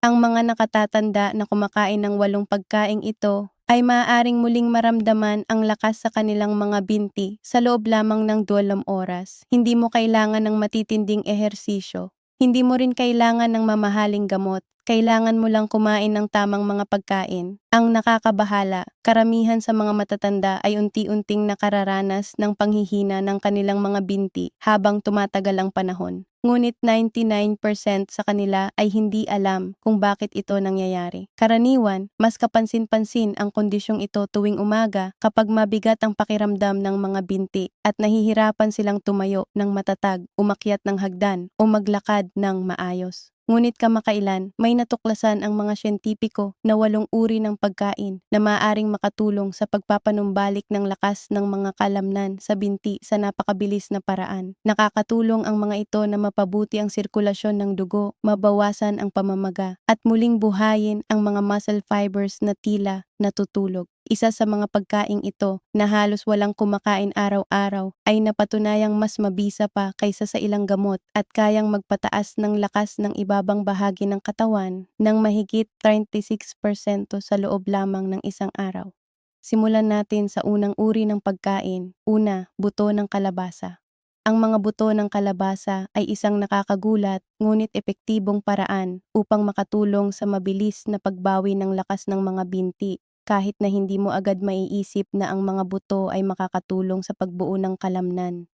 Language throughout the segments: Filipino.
Ang mga nakatatanda na kumakain ng 8 pagkaing ito ay maaaring muling maramdaman ang lakas sa kanilang mga binti sa loob lamang ng 2 oras. Hindi mo kailangan ng matitinding ehersisyo. Hindi mo rin kailangan ng mamahaling gamot. Kailangan mo lang kumain ng tamang mga pagkain. Ang nakakabahala, karamihan sa mga matatanda ay unti-unting nakararanas ng panghihina ng kanilang mga binti habang tumatagal ang panahon. Ngunit 99% sa kanila ay hindi alam kung bakit ito nangyayari. Karaniwan, mas kapansin-pansin ang kondisyong ito tuwing umaga kapag mabigat ang pakiramdam ng mga binti at nahihirapan silang tumayo ng matatag, umakyat ng hagdan o maglakad ng maayos. Ngunit kamakailan, may natuklasan ang mga siyentipiko na 8 uri ng pagkain na maaaring makatulong sa pagpapanumbalik ng lakas ng mga kalamnan sa binti sa napakabilis na paraan. Nakakatulong ang mga ito na mapabuti ang sirkulasyon ng dugo, mabawasan ang pamamaga, at muling buhayin ang mga muscle fibers na tila natutulog. Isa sa mga pagkaing ito na halos walang kumakain araw-araw ay napatunayang mas mabisa pa kaysa sa ilang gamot at kayang magpataas ng lakas ng ibabang bahagi ng katawan ng mahigit 36% sa loob lamang ng isang araw. Simulan natin sa unang uri ng pagkain. Una, buto ng kalabasa. Ang mga buto ng kalabasa ay isang nakakagulat ngunit epektibong paraan upang makatulong sa mabilis na pagbawi ng lakas ng mga binti kahit na hindi mo agad maiisip na ang mga buto ay makakatulong sa pagbuo ng kalamnan.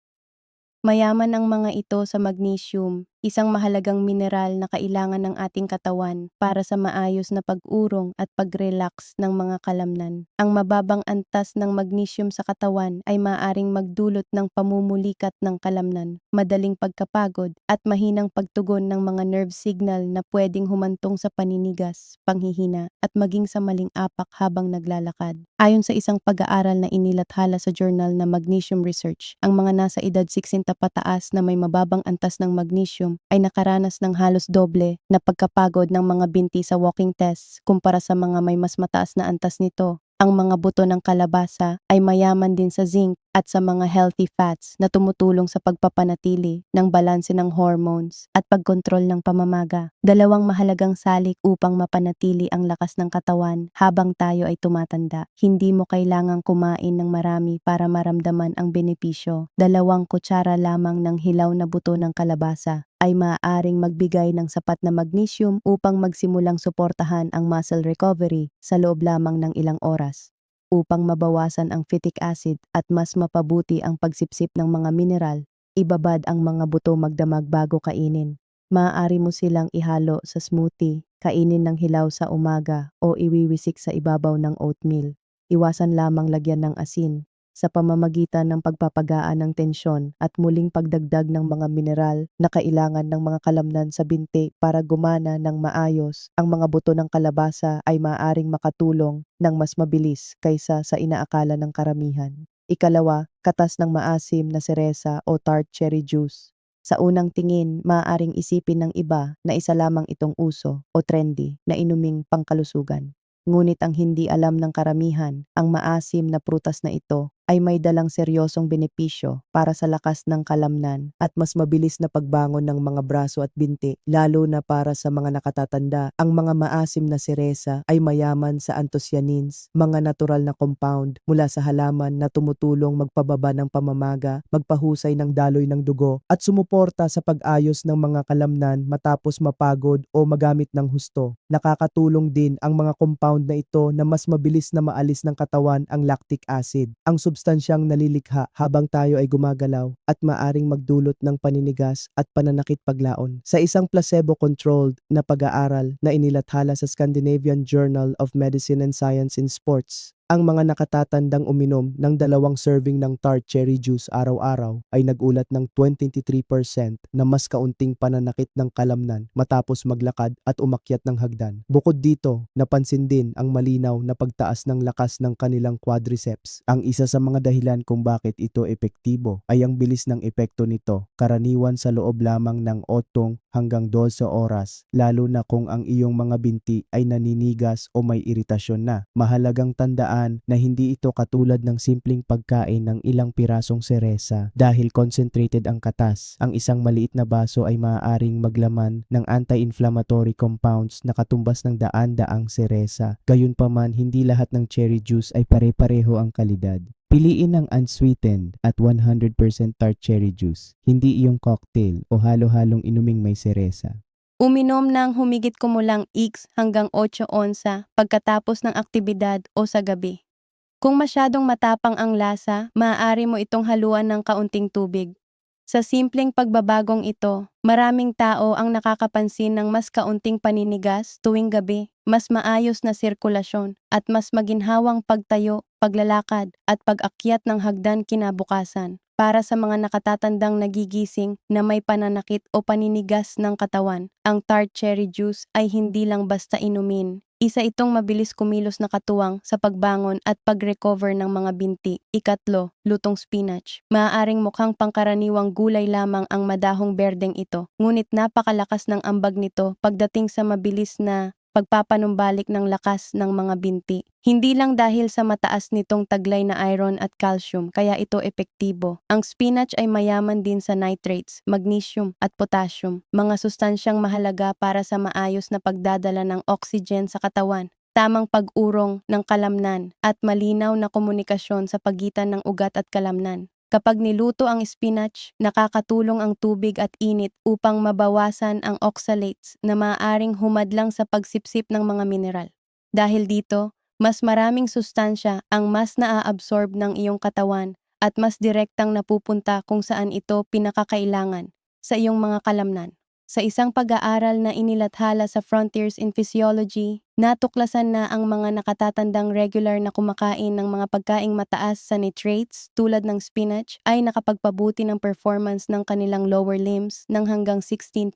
Mayaman ang mga ito sa magnesium, isang mahalagang mineral na kailangan ng ating katawan para sa maayos na pag-urong at pag-relax ng mga kalamnan. Ang mababang antas ng magnesium sa katawan ay maaaring magdulot ng pamumulikat ng kalamnan, madaling pagkapagod at mahinang pagtugon ng mga nerve signal na pwedeng humantong sa paninigas, panghihina at maging sa maling apak habang naglalakad. Ayon sa isang pag-aaral na inilathala sa journal na Magnesium Research, ang mga nasa edad 60 pataas na may mababang antas ng magnesium ay nakaranas ng halos doble na pagkapagod ng mga binti sa walking tests kumpara sa mga may mas mataas na antas nito. Ang mga buto ng kalabasa ay mayaman din sa zinc at sa mga healthy fats na tumutulong sa pagpapanatili ng balanse ng hormones at pagkontrol ng pamamaga. Dalawang mahalagang salik upang mapanatili ang lakas ng katawan habang tayo ay tumatanda. Hindi mo kailangang kumain ng marami para maramdaman ang benepisyo. 2 kutsara lamang ng hilaw na buto ng kalabasa ay maaaring magbigay ng sapat na magnesium upang magsimulang suportahan ang muscle recovery sa loob lamang ng ilang oras. Upang mabawasan ang phytic acid at mas mapabuti ang pagsipsip ng mga mineral, ibabad ang mga buto magdamag bago kainin. Maaari mo silang ihalo sa smoothie, kainin ng hilaw sa umaga o iwiwisik sa ibabaw ng oatmeal. Iwasan lamang lagyan ng asin sa pamamagitan ng pagpapagaan ng tensyon at muling pagdagdag ng mga mineral na kailangan ng mga kalamnan sa binti para gumana ng maayos. Ang mga buto ng kalabasa ay maaaring makatulong ng mas mabilis kaysa sa inaakala ng karamihan. Ikalawa, katas ng maasim na seresa o tart cherry juice. Sa unang tingin, maaaring isipin ng iba na isa lamang itong uso o trendy na inuming pangkalusugan. Ngunit ang hindi alam ng karamihan, ang maasim na prutas na ito ay may dalang seryosong benepisyo para sa lakas ng kalamnan at mas mabilis na pagbangon ng mga braso at binti, lalo na para sa mga nakatatanda. Ang mga maasim na seresa ay mayaman sa anthocyanins, mga natural na compound mula sa halaman na tumutulong magpababa ng pamamaga, magpahusay ng daloy ng dugo, at sumuporta sa pag-ayos ng mga kalamnan matapos mapagod o magamit ng husto. Nakakatulong din ang mga compound na ito na mas mabilis na maalis ng katawan ang lactic acid, ang substansyang nalilikha habang tayo ay gumagalaw at maaring magdulot ng paninigas at pananakit paglaon. Sa isang placebo-controlled na pag-aaral na inilathala sa Scandinavian Journal of Medicine and Science in Sports, ang mga nakatatandang uminom ng 2 serving ng tart cherry juice araw-araw ay nagulat ng 23% na mas kaunting pananakit ng kalamnan matapos maglakad at umakyat ng hagdan. Bukod dito, napansin din ang malinaw na pagtaas ng lakas ng kanilang quadriceps. Ang isa sa mga dahilan kung bakit ito epektibo ay ang bilis ng epekto nito, karaniwan sa loob lamang ng 8 hanggang 12 oras, lalo na kung ang iyong mga binti ay naninigas o may iritasyon na. Mahalagang tandaan tandaan na hindi ito katulad ng simpleng pagkain ng ilang pirasong seresa dahil concentrated ang katas. Ang isang maliit na baso ay maaaring maglaman ng anti-inflammatory compounds na katumbas ng daan-daang seresa. Gayunpaman, hindi lahat ng cherry juice ay pare-pareho ang kalidad. Piliin ang unsweetened at 100% tart cherry juice, hindi iyong cocktail o halo-halong inuming may seresa. Uminom ng humigit kumulang 6 hanggang 8 onsa pagkatapos ng aktibidad o sa gabi. Kung masyadong matapang ang lasa, maaari mo itong haluan ng kaunting tubig. Sa simpleng pagbabagong ito, maraming tao ang nakakapansin ng mas kaunting paninigas tuwing gabi, mas maayos na sirkulasyon, at mas maginhawang pagtayo, paglalakad, at pag-akyat ng hagdan kinabukasan. Para sa mga nakatatandang nagigising na may pananakit o paninigas ng katawan, ang tart cherry juice ay hindi lang basta inumin. Isa itong mabilis kumilos na katuwang sa pagbangon at pag-recover ng mga binti. Ikatlo, lutong spinach. Maaaring mukhang pangkaraniwang gulay lamang ang madahong berdeng ito, ngunit napakalakas ng ambag nito pagdating sa mabilis na pagpapanumbalik ng lakas ng mga binti. Hindi lang dahil sa mataas nitong taglay na iron at calcium kaya ito epektibo. Ang spinach ay mayaman din sa nitrates, magnesium at potassium, mga sustansyang mahalaga para sa maayos na pagdadala ng oxygen sa katawan, tamang pag-urong ng kalamnan at malinaw na komunikasyon sa pagitan ng ugat at kalamnan. Kapag niluto ang spinach, nakakatulong ang tubig at init upang mabawasan ang oxalates na maaaring humadlang sa pagsipsip ng mga mineral. Dahil dito, mas maraming sustansya ang mas naa-absorb ng iyong katawan at mas direktang napupunta kung saan ito pinakakailangan, sa iyong mga kalamnan. Sa isang pag-aaral na inilathala sa Frontiers in Physiology, natuklasan na ang mga nakatatandang regular na kumakain ng mga pagkaing mataas sa nitrates tulad ng spinach ay nakapagpabuti ng performance ng kanilang lower limbs ng hanggang 16%.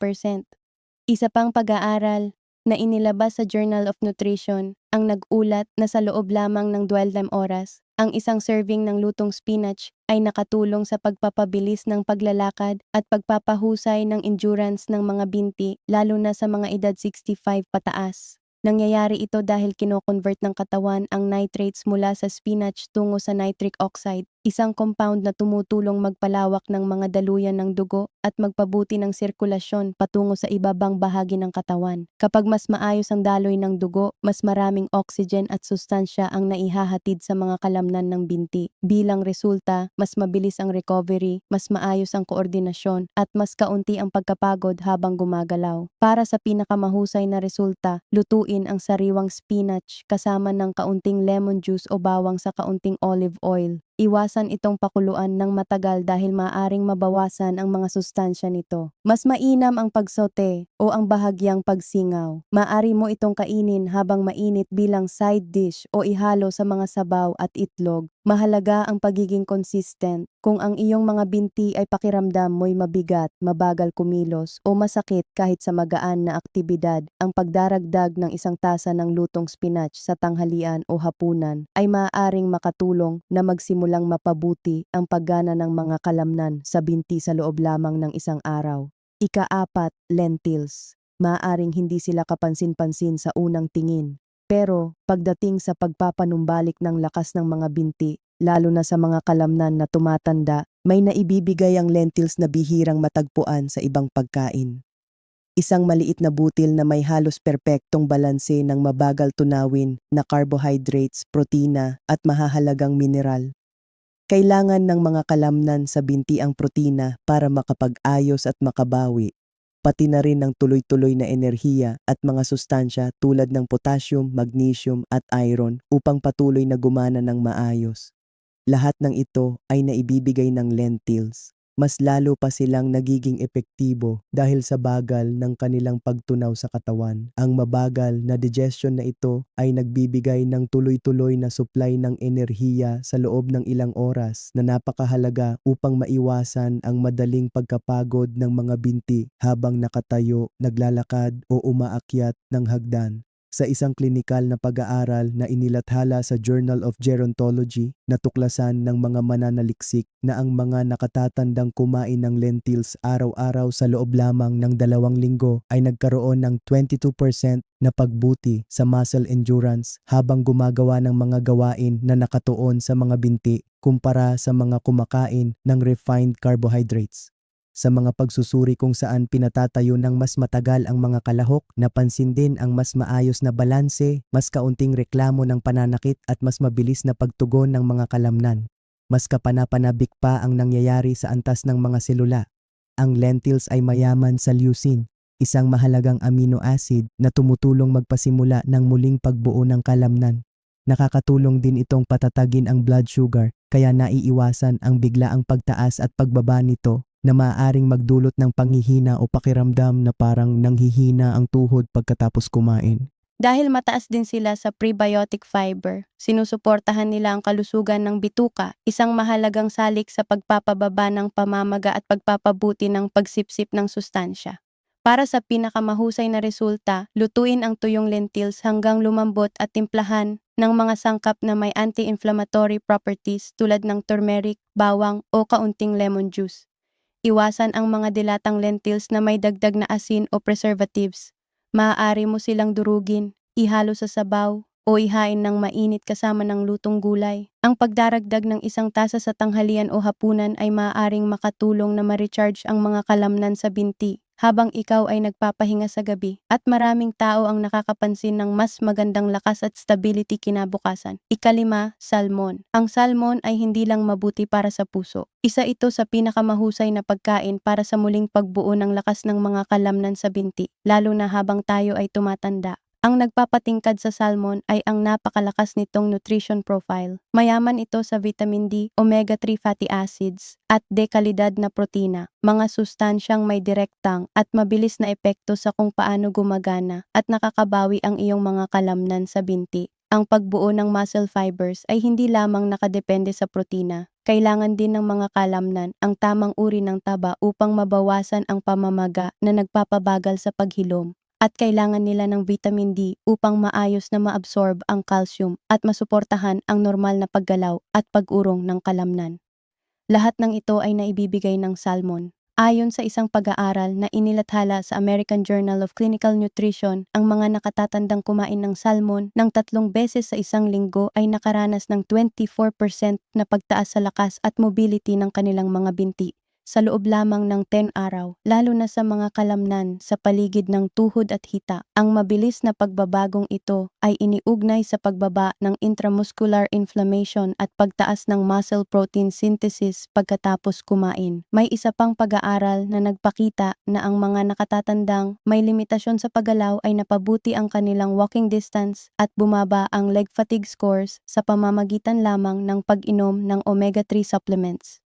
Isa pang pag-aaral na inilabas sa Journal of Nutrition ang nag-ulat na sa loob lamang ng 12 oras, ang isang serving ng lutong spinach ay nakatulong sa pagpapabilis ng paglalakad at pagpapahusay ng endurance ng mga binti lalo na sa mga edad 65 pataas. Nangyayari ito dahil kino-convert ng katawan ang nitrates mula sa spinach tungo sa nitric oxide, isang compound na tumutulong magpalawak ng mga daluyan ng dugo at magpabuti ng sirkulasyon patungo sa ibabang bahagi ng katawan. Kapag mas maayos ang daloy ng dugo, mas maraming oxygen at sustansya ang naihahatid sa mga kalamnan ng binti. Bilang resulta, mas mabilis ang recovery, mas maayos ang koordinasyon, at mas kaunti ang pagkapagod habang gumagalaw. Para sa pinakamahusay na resulta, lutuin ang sariwang spinach kasama ng kaunting lemon juice o bawang sa kaunting olive oil. Iwasan itong pakuluan ng matagal dahil maaaring mabawasan ang mga sustansya nito. Mas mainam ang pagsote o ang bahagyang pagsingaw. Maaari mo itong kainin habang mainit bilang side dish o ihalo sa mga sabaw at itlog. Mahalaga ang pagiging consistent. Kung ang iyong mga binti ay pakiramdam mo'y mabigat, mabagal kumilos o masakit kahit sa magaan na aktibidad, ang pagdaragdag ng isang tasa ng lutong spinach sa tanghalian o hapunan ay maaaring makatulong na magsimulang mapabuti ang paggana ng mga kalamnan sa binti sa loob lamang ng isang araw. Ika-4, lentils. Maaaring hindi sila kapansin-pansin sa unang tingin. Pero pagdating sa pagpapanumbalik ng lakas ng mga binti, lalo na sa mga kalamnan na tumatanda, may naibibigay ang lentils na bihirang matagpuan sa ibang pagkain. Isang maliit na butil na may halos perpektong balanse ng mabagal tunawin na carbohydrates, protina at mahahalagang mineral. Kailangan ng mga kalamnan sa binti ang protina para makapag-ayos at makabawi, pati na rin ng tuloy-tuloy na enerhiya at mga sustansya tulad ng potassium, magnesium at iron upang patuloy na gumana ng maayos. Lahat ng ito ay naibibigay ng lentils. Mas lalo pa silang nagiging epektibo dahil sa bagal ng kanilang pagtunaw sa katawan. Ang mabagal na digestion na ito ay nagbibigay ng tuloy-tuloy na supply ng enerhiya sa loob ng ilang oras na napakahalaga upang maiwasan ang madaling pagkapagod ng mga binti habang nakatayo, naglalakad o umaakyat ng hagdan. Sa isang klinikal na pag-aaral na inilathala sa Journal of Gerontology, natuklasan ng mga mananaliksik na ang mga nakatatandang kumain ng lentils araw-araw sa loob lamang ng 2 linggo ay nagkaroon ng 22% na pagbuti sa muscle endurance habang gumagawa ng mga gawain na nakatuon sa mga binti kumpara sa mga kumakain ng refined carbohydrates. Sa mga pagsusuri kung saan pinatatayo ng mas matagal ang mga kalahok, napansin din ang mas maayos na balanse, mas kaunting reklamo ng pananakit at mas mabilis na pagtugon ng mga kalamnan. Mas kapanapanabik pa ang nangyayari sa antas ng mga selula. Ang lentils ay mayaman sa leucine, isang mahalagang amino acid na tumutulong magpasimula ng muling pagbuo ng kalamnan. Nakakatulong din itong patatagin ang blood sugar, kaya naiiwasan ang biglaang pagtaas at pagbaba nito na maaaring magdulot ng panghihina o pakiramdam na parang nanghihina ang tuhod pagkatapos kumain. Dahil mataas din sila sa prebiotic fiber, sinusuportahan nila ang kalusugan ng bituka, isang mahalagang salik sa pagpapababa ng pamamaga at pagpapabuti ng pagsipsip ng sustansya. Para sa pinakamahusay na resulta, lutuin ang tuyong lentils hanggang lumambot at timplahan ng mga sangkap na may anti-inflammatory properties tulad ng turmeric, bawang o kaunting lemon juice. Iwasan ang mga dilatang lentils na may dagdag na asin o preservatives. Maaari mo silang durugin, ihalo sa sabaw, o ihain ng mainit kasama ng lutong gulay. Ang pagdaragdag ng 1 tasa sa tanghalian o hapunan ay maaaring makatulong na ma-recharge ang mga kalamnan sa binti habang ikaw ay nagpapahinga sa gabi, at maraming tao ang nakakapansin ng mas magandang lakas at stability kinabukasan. 5, salmon. Ang salmon ay hindi lang mabuti para sa puso. Isa ito sa pinakamahusay na pagkain para sa muling pagbuo ng lakas ng mga kalamnan sa binti, lalo na habang tayo ay tumatanda. Ang nagpapatingkad sa salmon ay ang napakalakas nitong nutrition profile. Mayaman ito sa vitamin D, omega-3 fatty acids, at dekalidad na protina, mga sustansyang may direktang at mabilis na epekto sa kung paano gumagana at nakakabawi ang iyong mga kalamnan sa binti. Ang pagbuo ng muscle fibers ay hindi lamang nakadepende sa protina. Kailangan din ng mga kalamnan ang tamang uri ng taba upang mabawasan ang pamamaga na nagpapabagal sa paghilom. At kailangan nila ng vitamin D upang maayos na maabsorb ang calcium at masuportahan ang normal na paggalaw at pag-urong ng kalamnan. Lahat ng ito ay naibibigay ng salmon. Ayon sa isang pag-aaral na inilathala sa American Journal of Clinical Nutrition, ang mga nakatatandang kumain ng salmon ng 3 beses sa isang linggo ay nakaranas ng 24% na pagtaas sa lakas at mobility ng kanilang mga binti sa loob lamang ng 10 araw, lalo na sa mga kalamnan sa paligid ng tuhod at hita. Ang mabilis na pagbabagong ito ay iniugnay sa pagbaba ng intramuscular inflammation at pagtaas ng muscle protein synthesis pagkatapos kumain. May isa pang pag-aaral na nagpakita na ang mga nakatatandang may limitasyon sa paggalaw ay napabuti ang kanilang walking distance at bumaba ang leg fatigue scores sa pamamagitan lamang ng pag-inom ng omega-3 supplements.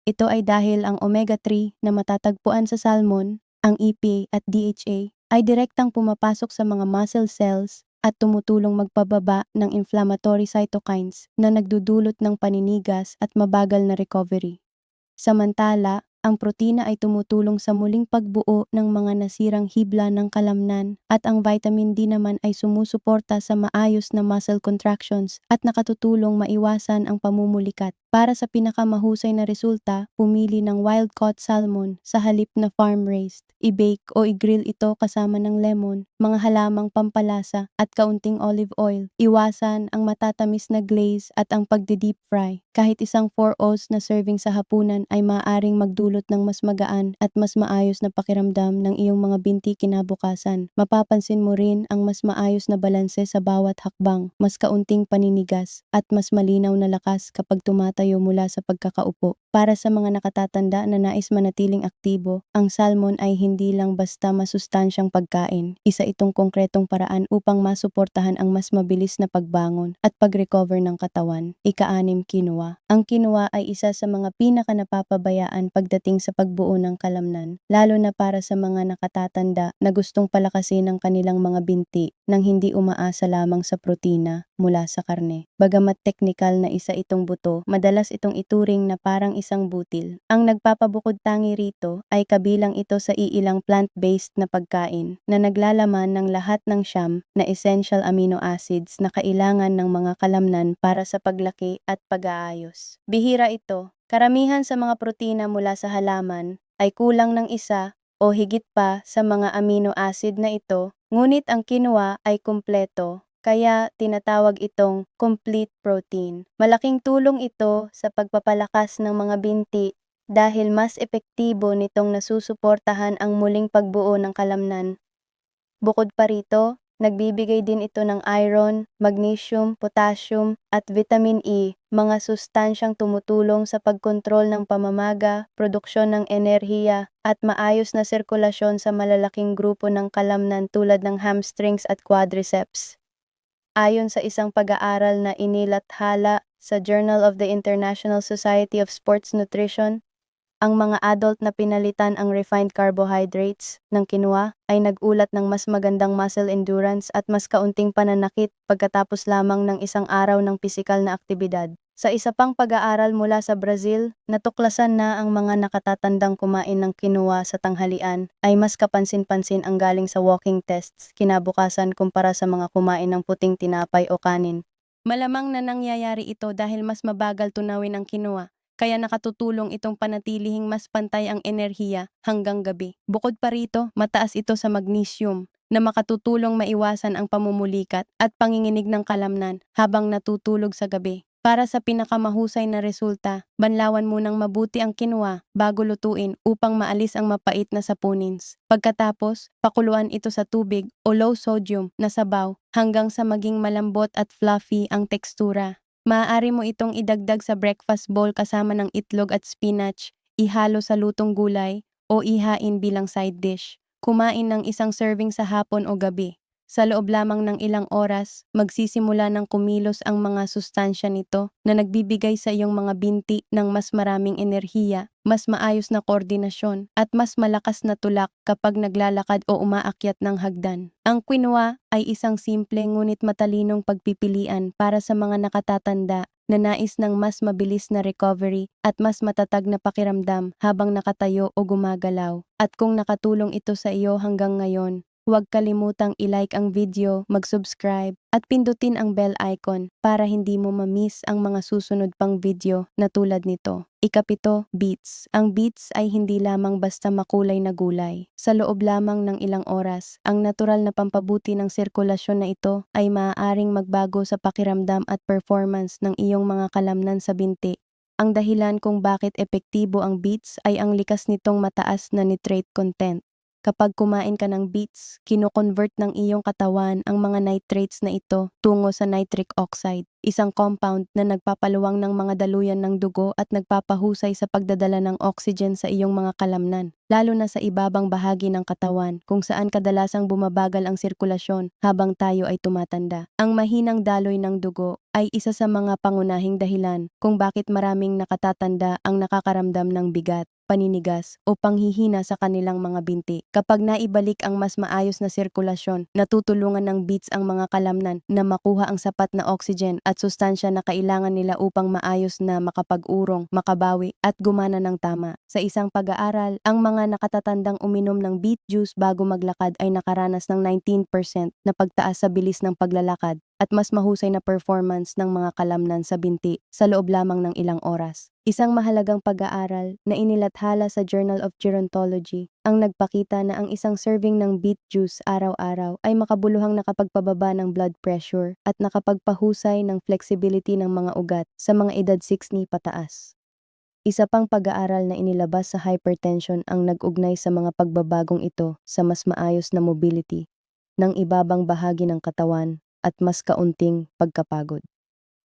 Ito ay dahil ang omega-3 na matatagpuan sa salmon, ang EPA at DHA, ay direktang pumapasok sa mga muscle cells at tumutulong magpababa ng inflammatory cytokines na nagdudulot ng paninigas at mabagal na recovery. Samantala, ang protina ay tumutulong sa muling pagbuo ng mga nasirang hibla ng kalamnan at ang vitamin D naman ay sumusuporta sa maayos na muscle contractions at nakatutulong maiwasan ang pamumulikat. Para sa pinakamahusay na resulta, pumili ng wild-caught salmon sa halip na farm-raised. I-bake o i-grill ito kasama ng lemon, mga halamang pampalasa at kaunting olive oil. Iwasan ang matatamis na glaze at ang pagdi-deep fry. Kahit isang 4 ounce na serving sa hapunan ay maaaring magdulot ng mas magaan at mas maayos na pakiramdam ng iyong mga binti kinabukasan. Mapapansin mo rin ang mas maayos na balanse sa bawat hakbang, mas kaunting paninigas, at mas malinaw na lakas kapag tumatayo mula sa pagkakaupo. Para sa mga nakatatanda na nais manatiling aktibo, ang salmon ay hindi lang basta masustansyang pagkain. Isa itong konkretong paraan upang masuportahan ang mas mabilis na pagbangon at pag-recover ng katawan. 6, quinoa. Ang quinoa ay isa sa mga pinaka-napapabayaan pagdating sa pagbuo ng kalamnan, lalo na para sa mga nakatatanda na gustong palakasin ang kanilang mga binti. nang hindi umaasa lamang sa protina mula sa karne. Bagamat teknikal na isa itong buto, madalas itong ituring na parang isang butil. Ang nagpapabukod tangi rito ay kabilang ito sa iilang plant-based na pagkain na naglalaman ng lahat ng siyam na essential amino acids na kailangan ng mga kalamnan para sa paglaki at pag-aayos. Bihira ito. Karamihan sa mga protina mula sa halaman ay kulang ng isa o higit pa sa mga amino acid na ito, ngunit ang quinoa ay kumpleto, kaya tinatawag itong complete protein. Malaking tulong ito sa pagpapalakas ng mga binti dahil mas epektibo nitong nasusuportahan ang muling pagbuo ng kalamnan. Bukod pa rito, nagbibigay din ito ng iron, magnesium, potassium, at vitamin E, mga sustansyang tumutulong sa pagkontrol ng pamamaga, produksyon ng enerhiya, at maayos na sirkulasyon sa malalaking grupo ng kalamnan tulad ng hamstrings at quadriceps. Ayon sa isang pag-aaral na inilathala sa Journal of the International Society of Sports Nutrition, ang mga adult na pinalitan ang refined carbohydrates ng quinoa ay nag-ulat ng mas magandang muscle endurance at mas kaunting pananakit pagkatapos lamang ng isang araw ng pisikal na aktibidad. Sa isa pang pag-aaral mula sa Brazil, natuklasan na ang mga nakatatandang kumain ng quinoa sa tanghalian ay mas kapansin-pansin ang galing sa walking tests kinabukasan kumpara sa mga kumain ng puting tinapay o kanin. Malamang na nangyayari ito dahil mas mabagal tunawin ang quinoa, kaya nakatutulong itong panatilihing mas pantay ang enerhiya hanggang gabi. Bukod pa rito, mataas ito sa magnesium na makatutulong maiwasan ang pamumulikat at panginginig ng kalamnan habang natutulog sa gabi. Para sa pinakamahusay na resulta, banlawan munang mabuti ang quinoa bago lutuin upang maalis ang mapait na saponins. Pagkatapos, pakuluan ito sa tubig o low sodium na sabaw hanggang sa maging malambot at fluffy ang tekstura. Maaari mo itong idagdag sa breakfast bowl kasama ng itlog at spinach, ihalo sa lutong gulay, o ihain bilang side dish. Kumain ng isang serving sa hapon o gabi. Sa loob lamang ng ilang oras, magsisimula ng kumilos ang mga sustansya nito na nagbibigay sa iyong mga binti ng mas maraming enerhiya, mas maayos na koordinasyon, at mas malakas na tulak kapag naglalakad o umaakyat ng hagdan. Ang quinoa ay isang simple ngunit matalinong pagpipilian para sa mga nakatatanda na nais ng mas mabilis na recovery at mas matatag na pakiramdam habang nakatayo o gumagalaw. At kung nakatulong ito sa iyo hanggang ngayon, huwag kalimutang i-like ang video, mag-subscribe, at pindutin ang bell icon para hindi mo ma-miss ang mga susunod pang video na tulad nito. Ikapito, beets. Ang beets ay hindi lamang basta makulay na gulay. Sa loob lamang ng ilang oras, ang natural na pampabuti ng sirkulasyon na ito ay maaaring magbago sa pakiramdam at performance ng iyong mga kalamnan sa binti. Ang dahilan kung bakit epektibo ang beets ay ang likas nitong mataas na nitrate content. Kapag kumain ka ng beets, kino-convert ng iyong katawan ang mga nitrates na ito tungo sa nitric oxide, isang compound na nagpapaluwang ng mga daluyan ng dugo at nagpapahusay sa pagdadala ng oxygen sa iyong mga kalamnan, lalo na sa ibabang bahagi ng katawan kung saan kadalasang bumabagal ang sirkulasyon habang tayo ay tumatanda. Ang mahinang daloy ng dugo ay isa sa mga pangunahing dahilan kung bakit maraming nakatatanda ang nakakaramdam ng bigat, paninigas o panghihina sa kanilang mga binti. Kapag naibalik ang mas maayos na sirkulasyon, natutulungan ng beets ang mga kalamnan na makuha ang sapat na oxygen at sustansya na kailangan nila upang maayos na makapag-urong, makabawi at gumana ng tama. Sa isang pag-aaral, ang mga nakatatandang uminom ng beet juice bago maglakad ay nakaranas ng 19% na pagtaas sa bilis ng paglalakad at mas mahusay na performance ng mga kalamnan sa binti sa loob lamang ng ilang oras. Isang mahalagang pag-aaral na inilathala sa Journal of Gerontology ang nagpakita na ang isang serving ng beet juice araw-araw ay makabuluhang nakapagpababa ng blood pressure at nakapagpahusay ng flexibility ng mga ugat sa mga edad 60 pataas. Isa pang pag-aaral na inilabas sa hypertension ang nag-ugnay sa mga pagbabagong ito sa mas maayos na mobility ng ibabang bahagi ng katawan at mas kaunting pagkapagod.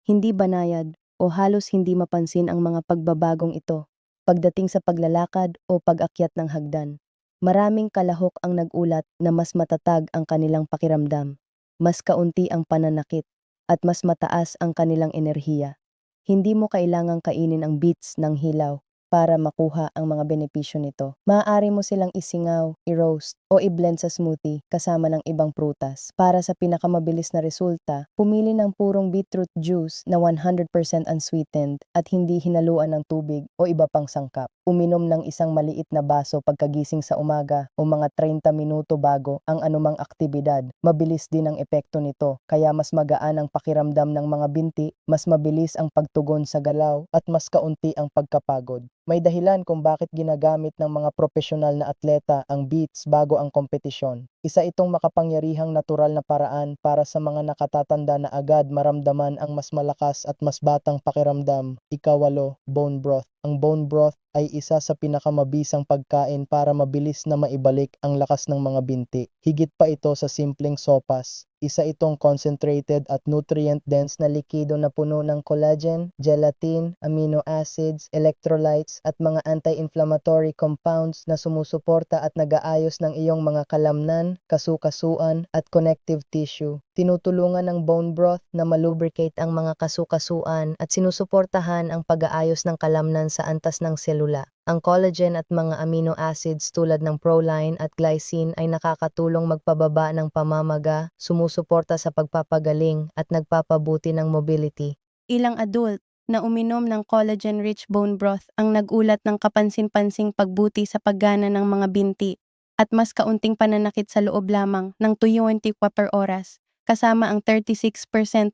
Hindi banayad o halos hindi mapansin ang mga pagbabagong ito pagdating sa paglalakad o pag-akyat ng hagdan. Maraming kalahok ang nag-ulat na mas matatag ang kanilang pakiramdam, mas kaunti ang pananakit, at mas mataas ang kanilang enerhiya. Hindi mo kailangang kainin ang beets ng hilaw para makuha ang mga benepisyo nito. Maaari mo silang isingaw, i-roast, o i-blend sa smoothie kasama ng ibang prutas. Para sa pinakamabilis na resulta, pumili ng purong beetroot juice na 100% unsweetened at hindi hinaluan ng tubig o iba pang sangkap. Uminom ng isang maliit na baso pagkagising sa umaga o mga 30 minuto bago ang anumang aktibidad. Mabilis din ang epekto nito, kaya mas magaan ang pakiramdam ng mga binti, mas mabilis ang pagtugon sa galaw at mas kaunti ang pagkapagod. May dahilan kung bakit ginagamit ng mga profesional na atleta ang beets bago ang kompetisyon. Isa itong makapangyarihang natural na paraan para sa mga nakatatanda na agad maramdaman ang mas malakas at mas batang pakiramdam. Ikawalo, bone broth. Ang bone broth ay isa sa pinakamabisang pagkain para mabilis na maibalik ang lakas ng mga binti. Higit pa ito sa simpleng sopas. Isa itong concentrated at nutrient-dense na likido na puno ng collagen, gelatin, amino acids, electrolytes at mga anti-inflammatory compounds na sumusuporta at nag-aayos ng iyong mga kalamnan, kasukasuan at connective tissue. Tinutulungan ng bone broth na malubricate ang mga kasukasuan at sinusuportahan ang pag-aayos ng kalamnan sa antas ng selula. Ang collagen at mga amino acids tulad ng proline at glycine ay nakakatulong magpababa ng pamamaga, sumusuporta sa pagpapagaling at nagpapabuti ng mobility. Ilang adult na uminom ng collagen-rich bone broth ang nagulat ng kapansin-pansing pagbuti sa paggana ng mga binti at mas kaunting pananakit sa loob lamang ng 20 per oras, kasama ang 36%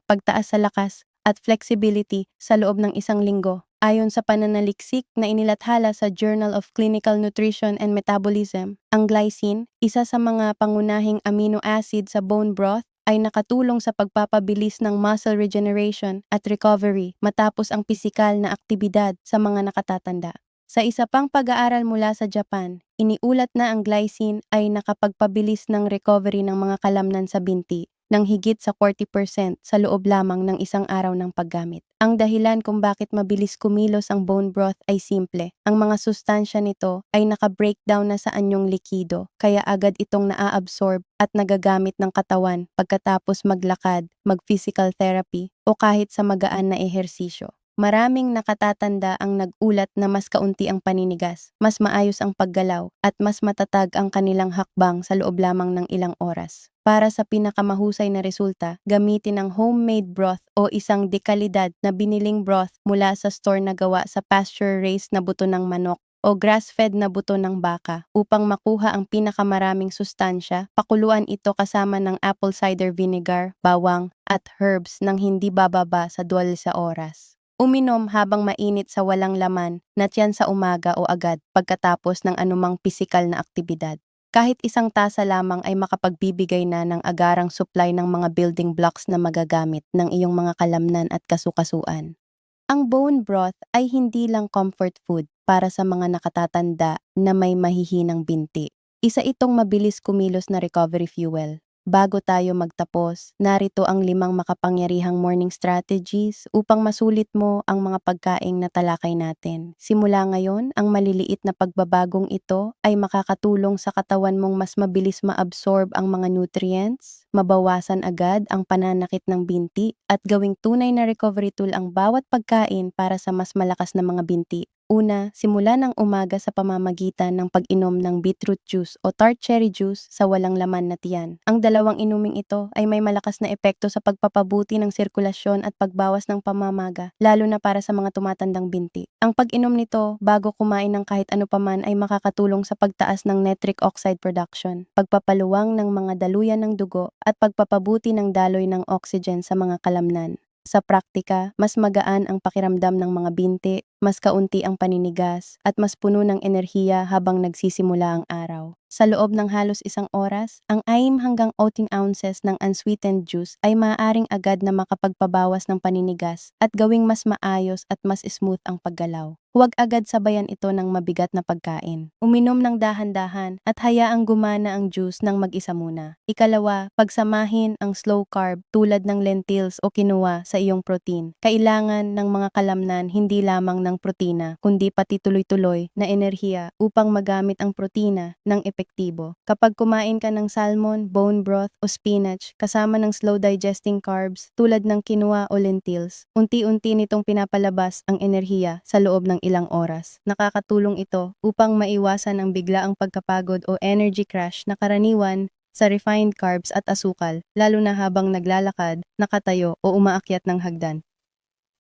pagtaas sa lakas at flexibility sa loob ng isang linggo. Ayon sa pananaliksik na inilathala sa Journal of Clinical Nutrition and Metabolism, ang glycine, isa sa mga pangunahing amino acid sa bone broth, ay nakatulong sa pagpapabilis ng muscle regeneration at recovery matapos ang pisikal na aktibidad sa mga nakatatanda. Sa isa pang pag-aaral mula sa Japan, iniulat na ang glycine ay nakapagpabilis ng recovery ng mga kalamnan sa binti ng higit sa 40% sa loob lamang ng isang araw ng paggamit. Ang dahilan kung bakit mabilis kumilos ang bone broth ay simple. Ang mga sustansya nito ay naka-breakdown na sa anyong likido, kaya agad itong naa-absorb at nagagamit ng katawan pagkatapos maglakad, mag-physical therapy o kahit sa magaan na ehersisyo. Maraming nakatatanda ang nag-ulat na mas kaunti ang paninigas, mas maayos ang paggalaw, at mas matatag ang kanilang hakbang sa loob lamang ng ilang oras. Para sa pinakamahusay na resulta, gamitin ang homemade broth o isang dekalidad na biniling broth mula sa store na gawa sa pasture-raised na buto ng manok o grass-fed na buto ng baka. Upang makuha ang pinakamaraming sustansya, pakuluan ito kasama ng apple cider vinegar, bawang, at herbs nang hindi bababa sa 12 oras. Uminom habang mainit sa walang laman na tiyan sa umaga o agad pagkatapos ng anumang pisikal na aktibidad. Kahit isang tasa lamang ay makapagbibigay na ng agarang supply ng mga building blocks na magagamit ng iyong mga kalamnan at kasukasuan. Ang bone broth ay hindi lang comfort food para sa mga nakatatanda na may mahihinang binti. Isa itong mabilis kumilos na recovery fuel. Bago tayo magtapos, narito ang 5 makapangyarihang morning strategies upang masulit mo ang mga pagkaing natalakay natin. Simula ngayon, ang maliliit na pagbabagong ito ay makakatulong sa katawan mong mas mabilis ma-absorb ang mga nutrients, mabawasan agad ang pananakit ng binti, at gawing tunay na recovery tool ang bawat pagkain para sa mas malakas na mga binti. Una, simula ng umaga sa pamamagitan ng pag-inom ng beetroot juice o tart cherry juice sa walang laman na tiyan. Ang dalawang inuming ito ay may malakas na epekto sa pagpapabuti ng sirkulasyon at pagbawas ng pamamaga, lalo na para sa mga tumatandang binti. Ang pag-inom nito bago kumain ng kahit ano paman ay makakatulong sa pagtaas ng nitric oxide production, pagpapaluwang ng mga daluyan ng dugo at pagpapabuti ng daloy ng oxygen sa mga kalamnan. Sa praktika, mas magaan ang pakiramdam ng mga binti, mas kaunti ang paninigas, at mas puno ng enerhiya habang nagsisimula ang araw. Sa loob ng halos isang oras, ang 6 hanggang 18 ounces ng unsweetened juice ay maaaring agad na makapagpabawas ng paninigas at gawing mas maayos at mas smooth ang paggalaw. Huwag agad sabayan ito ng mabigat na pagkain. Uminom ng dahan-dahan at hayaang gumana ang juice ng mag-isa muna. Ikalawa, pagsamahin ang slow carb tulad ng lentils o quinoa sa iyong protein. Kailangan ng mga kalamnan hindi lamang ng protina, kundi pati tuloy-tuloy na enerhiya upang magamit ang protina ng epektibo. Kapag kumain ka ng salmon, bone broth o spinach kasama ng slow digesting carbs tulad ng quinoa o lentils, unti-unti nitong pinapalabas ang enerhiya sa loob ng ilang oras. Nakakatulong ito upang maiwasan ang biglaang pagkapagod o energy crash na karaniwan sa refined carbs at asukal, lalo na habang naglalakad, nakatayo o umaakyat ng hagdan.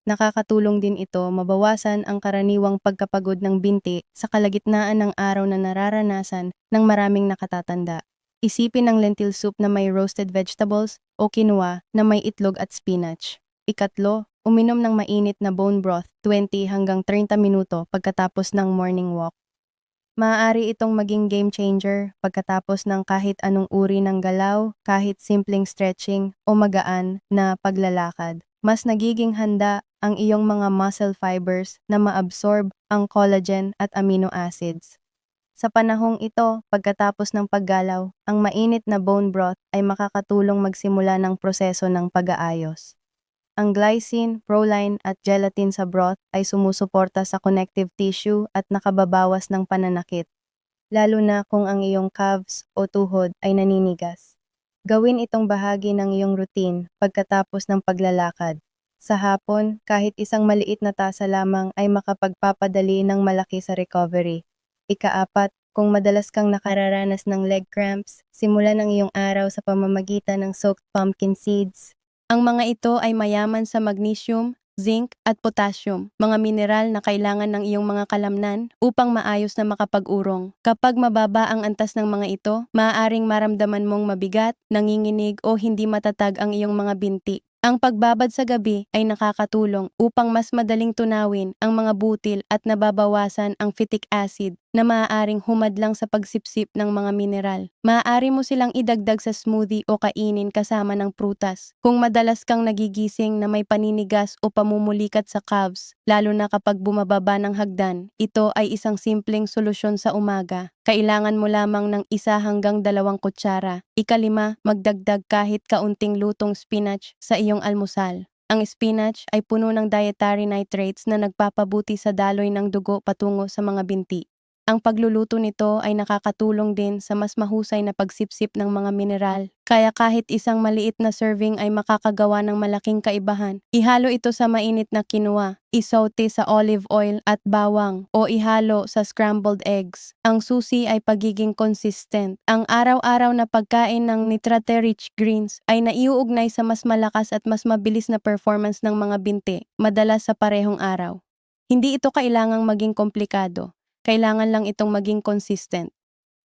Nakakatulong din ito mabawasan ang karaniwang pagkapagod ng binti sa kalagitnaan ng araw na nararanasan ng maraming nakatatanda. Isipin ang lentil soup na may roasted vegetables o quinoa na may itlog at spinach. Ikatlo, uminom ng mainit na bone broth 20 hanggang 30 minuto pagkatapos ng morning walk. Maaari itong maging game changer pagkatapos ng kahit anong uri ng galaw, kahit simpleng stretching o magaan na paglalakad. Mas nagiging handa ang iyong mga muscle fibers na maabsorb ang collagen at amino acids. Sa panahong ito, pagkatapos ng paggalaw, ang mainit na bone broth ay makakatulong magsimula ng proseso ng pag-aayos. Ang glycine, proline at gelatin sa broth ay sumusuporta sa connective tissue at nakababawas ng pananakit, lalo na kung ang iyong calves o tuhod ay naninigas. Gawin itong bahagi ng iyong routine pagkatapos ng paglalakad. Sa hapon, kahit isang maliit na tasa lamang ay makapagpapadali ng malaki sa recovery. Ikaapat, kung madalas kang nakararanas ng leg cramps, simulan ang iyong araw sa pamamagitan ng soaked pumpkin seeds. Ang mga ito ay mayaman sa magnesium, zinc at potassium, mga mineral na kailangan ng iyong mga kalamnan upang maayos na makapag-urong. Kapag mababa ang antas ng mga ito, maaaring maramdaman mong mabigat, nanginginig o hindi matatag ang iyong mga binti. Ang pagbabad sa gabi ay nakakatulong upang mas madaling tunawin ang mga butil at nababawasan ang phytic acid na maaaring humadlang sa pagsipsip ng mga mineral. Maaari mo silang idagdag sa smoothie o kainin kasama ng prutas. Kung madalas kang nagigising na may paninigas o pamumulikat sa calves, lalo na kapag bumababa ng hagdan, ito ay isang simpleng solusyon sa umaga. Kailangan mo lamang ng 1 hanggang 2 kutsara. Ikalima, magdagdag kahit kaunting lutong spinach sa iyong almusal. Ang spinach ay puno ng dietary nitrates na nagpapabuti sa daloy ng dugo patungo sa mga binti. Ang pagluluto nito ay nakakatulong din sa mas mahusay na pagsipsip ng mga mineral. Kaya kahit isang maliit na serving ay makakagawa ng malaking kaibahan. Ihalo ito sa mainit na quinoa, isaute sa olive oil at bawang o ihalo sa scrambled eggs. Ang susi ay pagiging consistent. Ang araw-araw na pagkain ng nitrate-rich greens ay naiuugnay sa mas malakas at mas mabilis na performance ng mga binti, madalas sa parehong araw. Hindi ito kailangang maging komplikado. Kailangan lang itong maging consistent.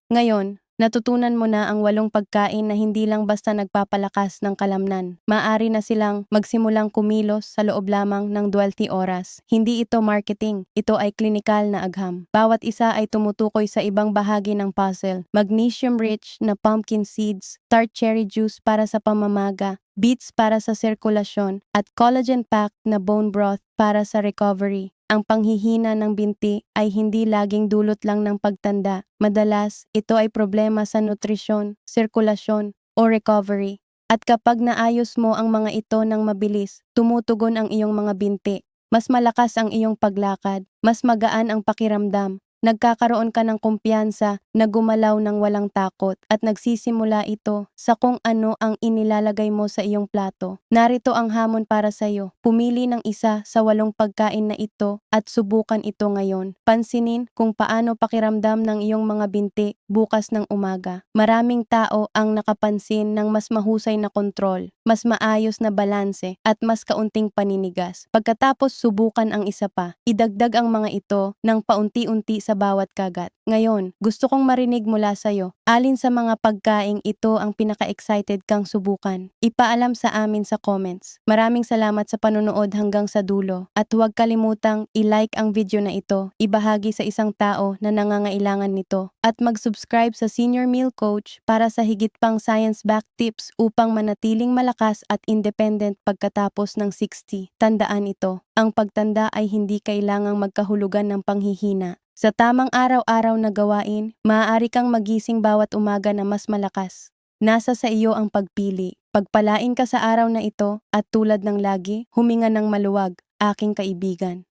Ngayon, natutunan mo na ang 8 pagkain na hindi lang basta nagpapalakas ng kalamnan. Maaari na silang magsimulang kumilos sa loob lamang ng 20 oras. Hindi ito marketing, ito ay klinikal na agham. Bawat isa ay tumutukoy sa ibang bahagi ng puzzle. Magnesium-rich na pumpkin seeds, tart cherry juice para sa pamamaga, beets para sa sirkulasyon, at collagen-packed na bone broth para sa recovery. Ang panghihina ng binti ay hindi laging dulot lang ng pagtanda. Madalas, ito ay problema sa nutrisyon, sirkulasyon, o recovery. At kapag naayos mo ang mga ito ng mabilis, tumutugon ang iyong mga binti. Mas malakas ang iyong paglakad, mas magaan ang pakiramdam. Nagkakaroon ka ng kumpiyansa na gumalaw ng walang takot at nagsisimula ito sa kung ano ang inilalagay mo sa iyong plato. Narito ang hamon para sa iyo. Pumili ng isa sa 8 pagkain na ito at subukan ito ngayon. Pansinin kung paano pakiramdam ng iyong mga binti bukas ng umaga. Maraming tao ang nakapansin ng mas mahusay na kontrol, mas maayos na balanse at mas kaunting paninigas. Pagkatapos subukan ang isa pa, idagdag ang mga ito ng paunti-unti sa bawat kagat. Ngayon, gusto kong marinig mula sa'yo. Alin sa mga pagkaing ito ang pinaka-excited kang subukan? Ipaalam sa amin sa comments. Maraming salamat sa panonood hanggang sa dulo. At huwag kalimutang i-like ang video na ito, ibahagi sa isang tao na nangangailangan nito. At mag-subscribe sa Senior Meal Coach para sa higit pang science-backed tips upang manatiling malakas at independent pagkatapos ng 60. Tandaan ito, ang pagtanda ay hindi kailangang magkahulugan ng panghihina. Sa tamang araw-araw na gawain, maaari kang magising bawat umaga na mas malakas. Nasa sa iyo ang pagpili. Pagpalain ka sa araw na ito at tulad ng lagi, huminga ng maluwag, aking kaibigan.